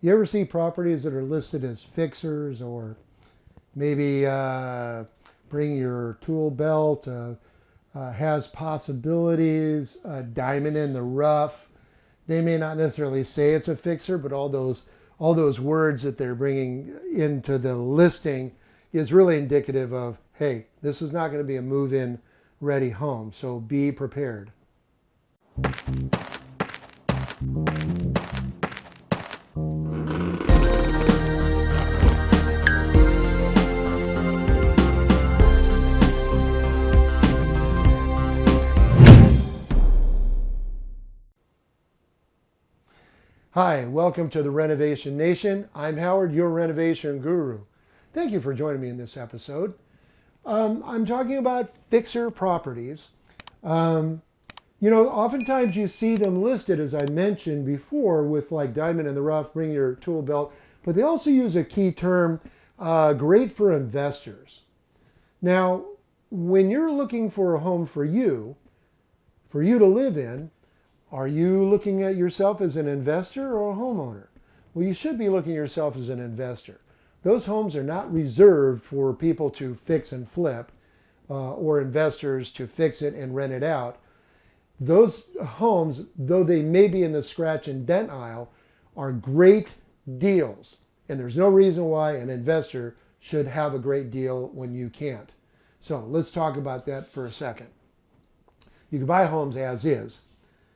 You ever see properties that are listed as fixers, or maybe bring your tool belt, has possibilities, diamond in the rough? They may not necessarily say it's a fixer, but all those words that they're bringing into the listing is really indicative of, hey, this is not going to be a move-in ready home, so be prepared. Hi, welcome to the Renovation Nation. I'm Howard, your renovation guru. Thank you for joining me in this episode. I'm talking about fixer properties. Oftentimes you see them listed, as I mentioned before, with like diamond in the rough, bring your tool belt, but they also use a key term, great for investors. Now, when you're looking for a home for you to live in, are you looking at yourself as an investor or a homeowner? Well, you should be looking at yourself as an investor. Those homes are not reserved for people to fix and flip or investors to fix it and rent it out. Those homes, though they may be in the scratch and dent aisle, are great deals. And there's no reason why an investor should have a great deal when you can't. So let's talk about that for a second. You can buy homes as is,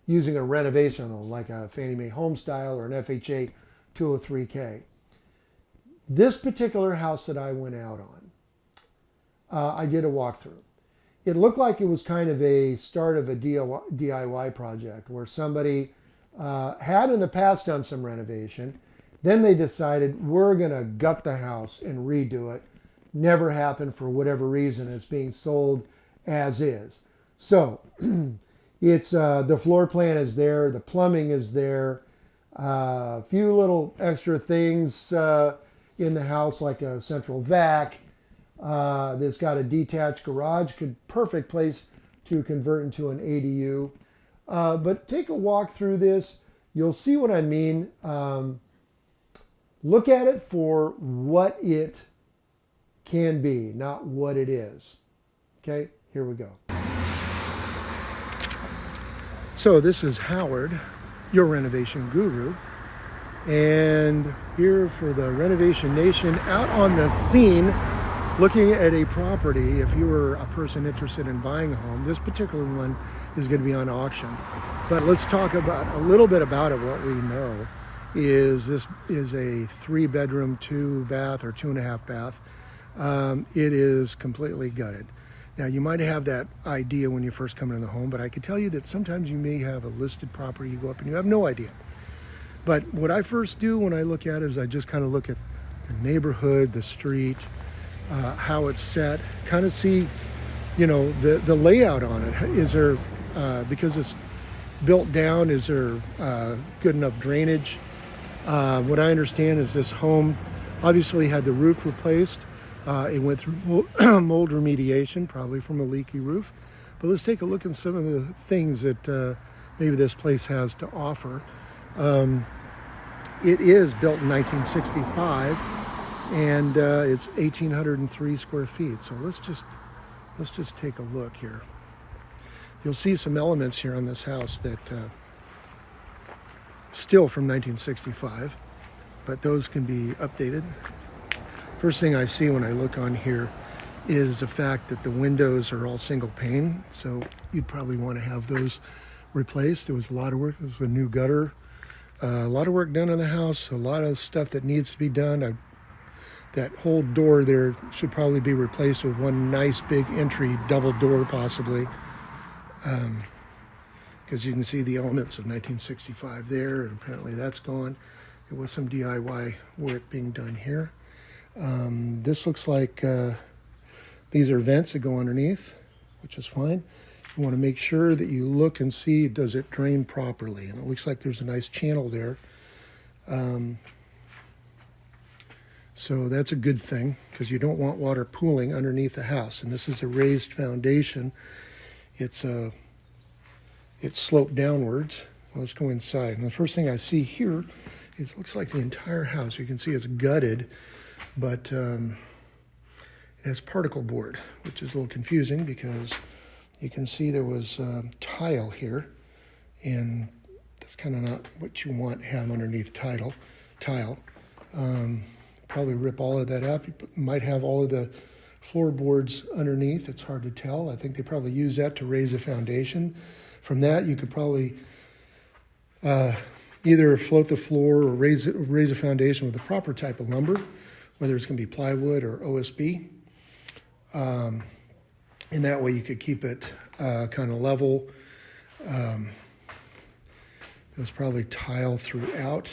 using a renovation loan like a Fannie Mae Home Style or an FHA 203K. This particular house that I went out on, I did a walkthrough. It looked like it was kind of a start of a DIY project where somebody had in the past done some renovation. Then they decided, we're going to gut the house and redo it. Never happened for whatever reason. It's being sold as is. So it's the floor plan is there, the plumbing is there, a few little extra things in the house like a central vac. That's got a detached garage, perfect place to convert into an ADU. But take a walk through this. You'll see what I mean. Look at it for what it can be, not what it is. Okay, here we go. So this is Howard, your renovation guru, and here for the Renovation Nation, out on the scene, looking at a property. If you were a person interested in buying a home, this particular one is going to be on auction. But let's talk about a little bit about it. What we know is this is a 3-bedroom, 2-bath or 2.5 bath. It is completely gutted. Now, you might have that idea when you first come into the home, but I could tell you that sometimes you may have a listed property, you go up and you have no idea. But what I first do when I look at it is I just kind of look at the neighborhood, the street, how it's set, kind of see, the layout on it. Is there, because it's built down, is there good enough drainage? What I understand is this home obviously had the roof replaced. It went through mold remediation, probably from a leaky roof. But let's take a look at some of the things that maybe this place has to offer. It is built in 1965, and it's 1,803 square feet. So let's just take a look here. You'll see some elements here on this house that still from 1965, but those can be updated. First thing I see when I look on here is the fact that the windows are all single pane, so you'd probably want to have those replaced. There was a lot of work. This is a new gutter. A lot of work done on the house, a lot of stuff that needs to be done. That whole door there should probably be replaced with one nice big entry double door possibly, because you can see the elements of 1965 there, and apparently that's gone. There was some DIY work being done here. This looks like these are vents that go underneath, which is fine. You want to make sure that you look and see, does it drain properly? And it looks like there's a nice channel there. So that's a good thing, because you don't want water pooling underneath the house. And this is a raised foundation. It's sloped downwards. Let's go inside. And the first thing I see here it looks like the entire house. You can see it's gutted, but it has particle board, which is a little confusing because you can see there was tile here, and that's kind of not what you want to have underneath tile. Probably rip all of that up. You might have all of the floorboards underneath. It's hard to tell. I think they probably use that to raise a foundation. From that, you could probably either float the floor or raise a foundation with the proper type of lumber, whether it's going to be plywood or OSB. And that way you could keep it kind of level. There was probably tile throughout.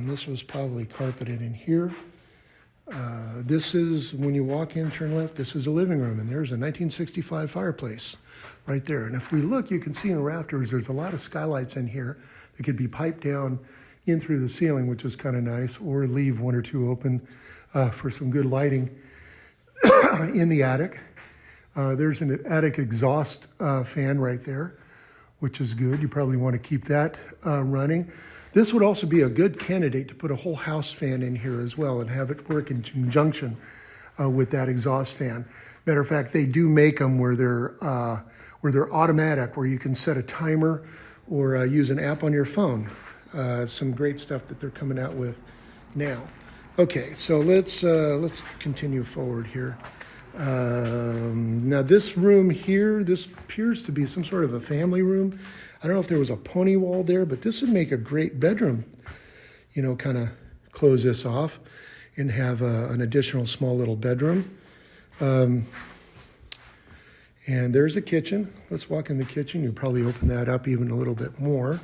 This was probably carpeted in here. This is, when you walk in, turn left, this is a living room, and there's a 1965 fireplace right there. And if we look, you can see in the rafters, there's a lot of skylights in here that could be piped down in through the ceiling, which is kind of nice, or leave one or two open for some good lighting in the attic. There's an attic exhaust fan right there, which is good. You probably want to keep that running. This would also be a good candidate to put a whole house fan in here as well and have it work in conjunction with that exhaust fan. Matter of fact, they do make them where they're automatic, where you can set a timer or use an app on your phone. Some great stuff that they're coming out with now. Okay, so let's continue forward here. Now this room here, this appears to be some sort of a family room. I don't know if there was a pony wall there, but this would make a great bedroom, you know, kind of close this off and have an additional small little bedroom. And there's a kitchen. Let's walk in the kitchen. You'll probably open that up even a little bit more.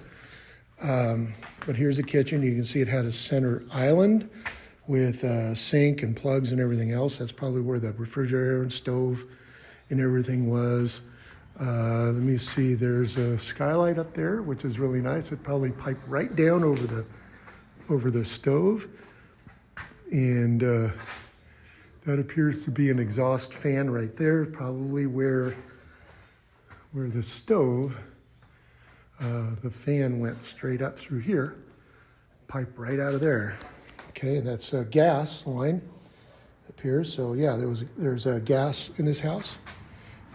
But here's a kitchen. You can see it had a center island with a sink and plugs and everything else. That's probably where the refrigerator and stove and everything was. Let me see, there's a skylight up there, which is really nice. It probably piped right down over the stove. And that appears to be an exhaust fan right there, probably where the stove, the fan went straight up through here, pipe right out of there. Okay, and that's a gas line up here. So yeah, there's a gas in this house.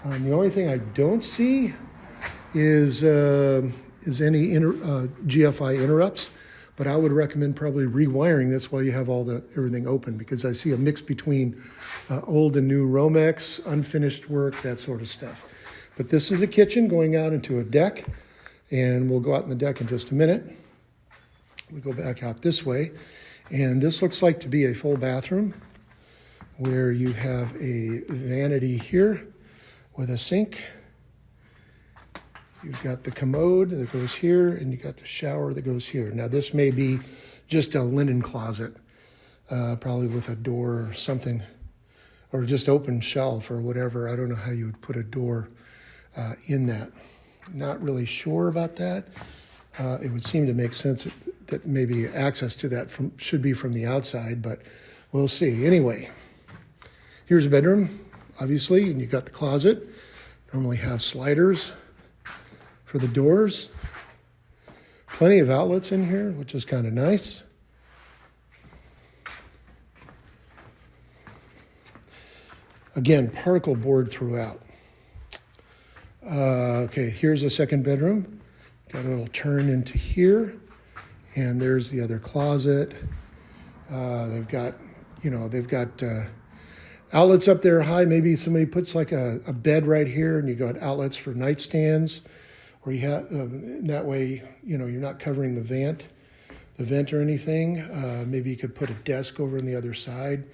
The only thing I don't see is any GFI interrupts, but I would recommend probably rewiring this while you have everything open, because I see a mix between old and new Romex, unfinished work, that sort of stuff. But this is a kitchen going out into a deck, and we'll go out on the deck in just a minute. We go back out this way, and this looks like to be a full bathroom where you have a vanity here with a sink. You've got the commode that goes here, and you've got the shower that goes here. Now this may be just a linen closet, probably with a door or something, or just open shelf or whatever. I don't know how you would put a door in that. Not really sure about that. It would seem to make sense that maybe access to that should be from the outside, but we'll see. Anyway, here's a bedroom, obviously, and you've got the closet. Normally have sliders for the doors. Plenty of outlets in here, which is kind of nice. Again, particle board throughout. Okay, here's the second bedroom. Got a little turn into here, and there's the other closet. They've got outlets up there high. Maybe somebody puts like a bed right here, and you got outlets for nightstands, or you have that way, you know, you're not covering the vent or anything. Maybe you could put a desk over on the other side.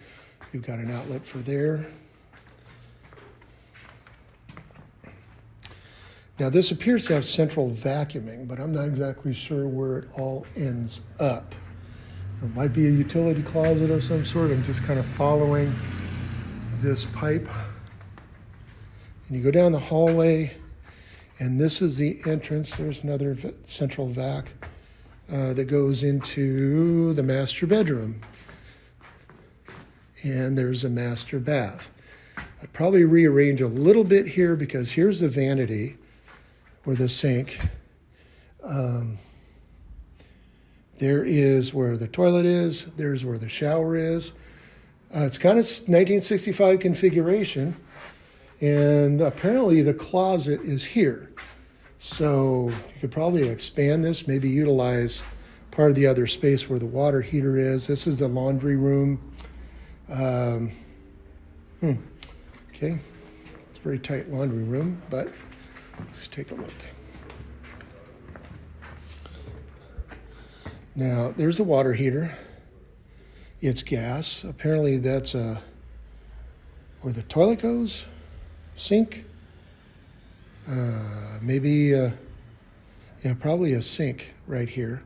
You've got an outlet for there. Now this appears to have central vacuuming, but I'm not exactly sure where it all ends up. There might be a utility closet of some sort. I'm just kind of following this pipe. And you go down the hallway, and this is the entrance. There's another central vac that goes into the master bedroom. And there's a master bath. I'd probably rearrange a little bit here, because here's the vanity or the sink. There is where the toilet is. There's where the shower is. It's kind of 1965 configuration. And apparently the closet is here. So you could probably expand this, maybe utilize part of the other space where the water heater is. This is the laundry room. Okay, it's a very tight laundry room, but let's take a look. Now, there's the water heater. It's gas. Apparently that's where the toilet goes, sink. Maybe, probably a sink right here.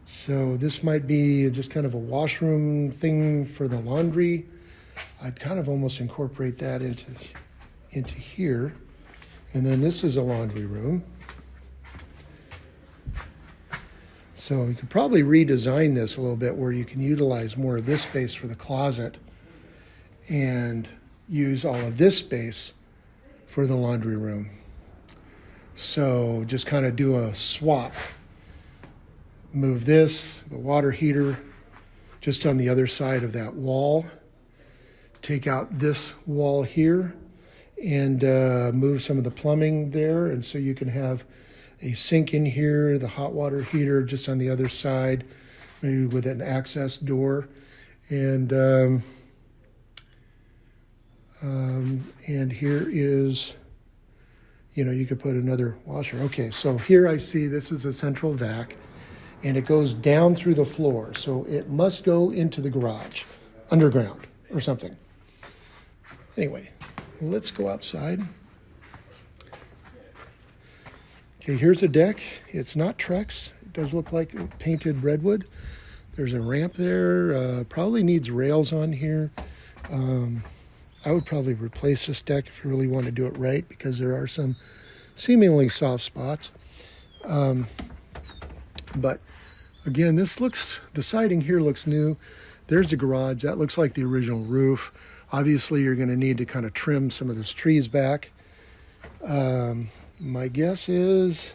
So this might be just kind of a washroom thing for the laundry. I'd kind of almost incorporate that into here. And then this is a laundry room. So you could probably redesign this a little bit where you can utilize more of this space for the closet and use all of this space for the laundry room. So just kind of do a swap. Move this, the water heater, just on the other side of that wall. Take out this wall here and move some of the plumbing there. And so you can have a sink in here, the hot water heater just on the other side, maybe with an access door. And here is, you could put another washer. Okay, so here I see this is a central vac, and it goes down through the floor. So it must go into the garage, underground or something. Anyway, let's go outside. Okay, here's a deck. It's not Trex. It does look like painted redwood. There's a ramp there. Probably needs rails on here. I would probably replace this deck if you really want to do it right, because there are some seemingly soft spots. But again, the siding here looks new. There's the garage. That looks like the original roof. Obviously, you're going to need to kind of trim some of those trees back. My guess is,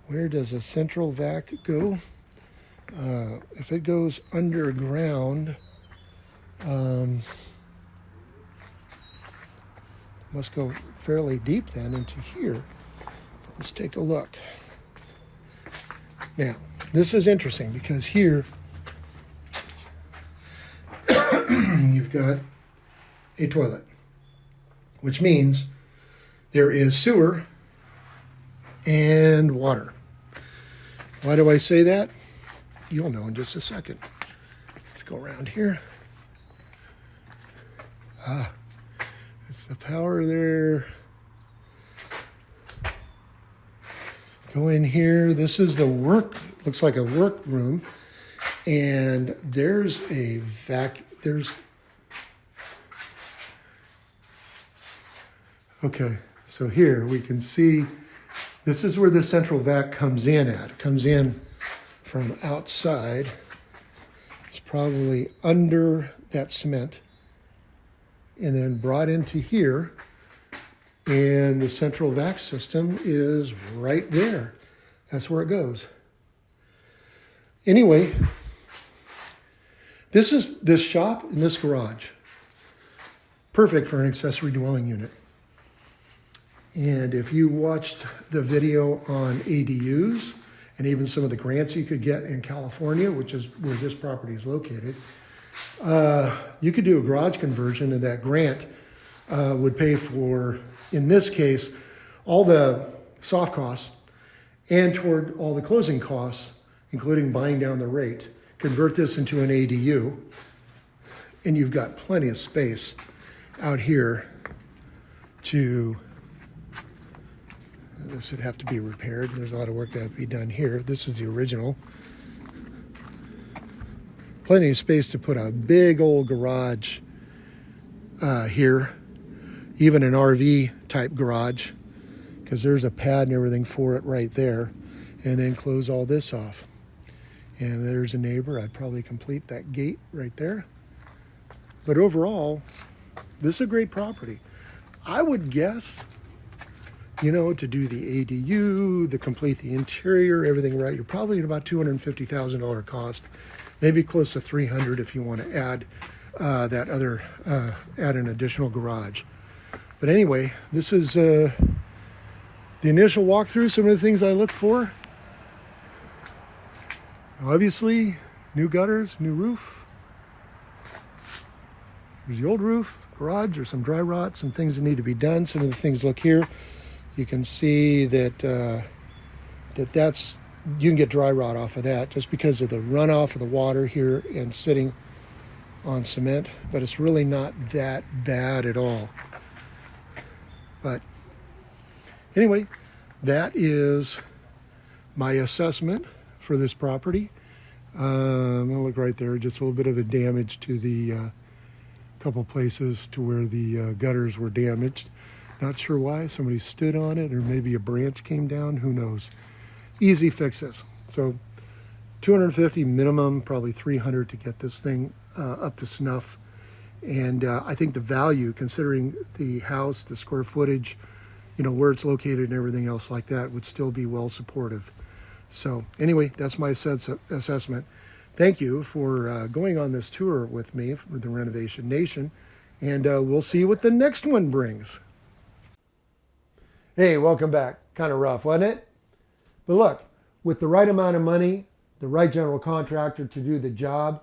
where does a central vac go? If it goes underground, must go fairly deep then into here. Let's take a look. Now, this is interesting because here you've got a toilet, which means there is sewer and water. Why do I say that? You'll know in just a second. Let's go around here. It's the power there. Go in here. This is the looks like a work room. And there's a okay, so here we can see, this is where the central vac comes in at. It comes in from outside. It's probably under that cement and then brought into here. And the central vac system is right there. That's where it goes. Anyway, this is this shop and this garage. Perfect for an accessory dwelling unit. And if you watched the video on ADUs and even some of the grants you could get in California, which is where this property is located, you could do a garage conversion, and that grant would pay for, in this case, all the soft costs and toward all the closing costs, including buying down the rate. Convert this into an ADU, and you've got plenty of space out here to, this would have to be repaired. There's a lot of work that have to be done here. This is the original. Plenty of space to put a big old garage here, even an RV type garage, because there's a pad and everything for it right there, and then close all this off. And there's a neighbor. I'd probably complete that gate right there. But overall, this is a great property. I would guess you know, to do the ADU, the complete the interior, everything right, you're probably at about $250,000 cost, maybe close to 300 if you want to add add an additional garage. But anyway, this is the initial walkthrough, some of the things I look for. Obviously, new gutters, new roof. There's the old roof, garage, there's some dry rot, some things that need to be done. Some of the things, look here, you can see that that's, you can get dry rot off of that just because of the runoff of the water here and sitting on cement, but it's really not that bad at all. But anyway, that is my assessment for this property. I'm gonna look right there, just a little bit of a damage to the couple places to where the gutters were damaged. Not sure why, somebody stood on it or maybe a branch came down, who knows. Easy fixes. So 250 minimum, probably 300 to get this thing up to snuff. And I think the value, considering the house, the square footage, you know, where it's located and everything else like that, would still be well supportive. So anyway, that's my assessment. Thank you for going on this tour with me for the Renovation Nation, and we'll see what the next one brings. Hey, welcome back. Kind of rough, wasn't it? But look, with the right amount of money, the right general contractor to do the job,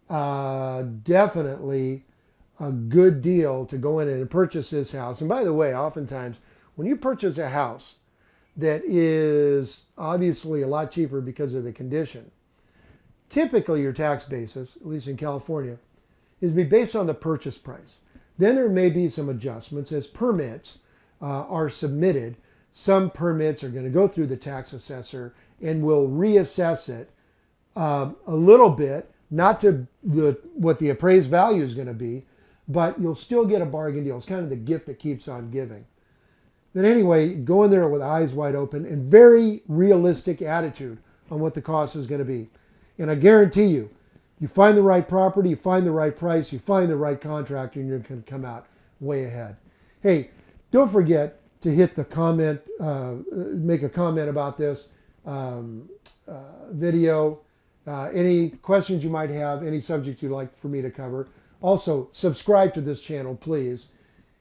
definitely a good deal to go in and purchase this house. And by the way, oftentimes when you purchase a house that is obviously a lot cheaper because of the condition, typically your tax basis, at least in California, is be based on the purchase price. Then there may be some adjustments as permits are submitted. Some permits are going to go through the tax assessor and will reassess it a little bit, not to what the appraised value is going to be, but you'll still get a bargain deal. It's kind of the gift that keeps on giving. But anyway, go in there with eyes wide open and very realistic attitude on what the cost is going to be. And I guarantee you, you find the right property, you find the right price, you find the right contractor, and you're going to come out way ahead. Hey, don't forget to hit the comment, make a comment about this video, any questions you might have, any subject you'd like for me to cover. Also, subscribe to this channel, please.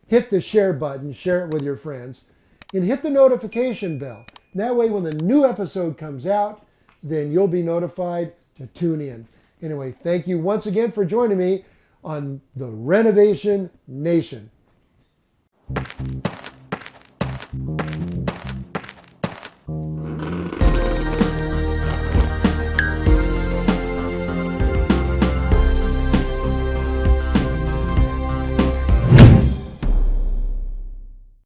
Hit the share button, share it with your friends, and hit the notification bell. And that way, when the new episode comes out, then you'll be notified to tune in. Anyway, thank you once again for joining me on the Renovation Nation.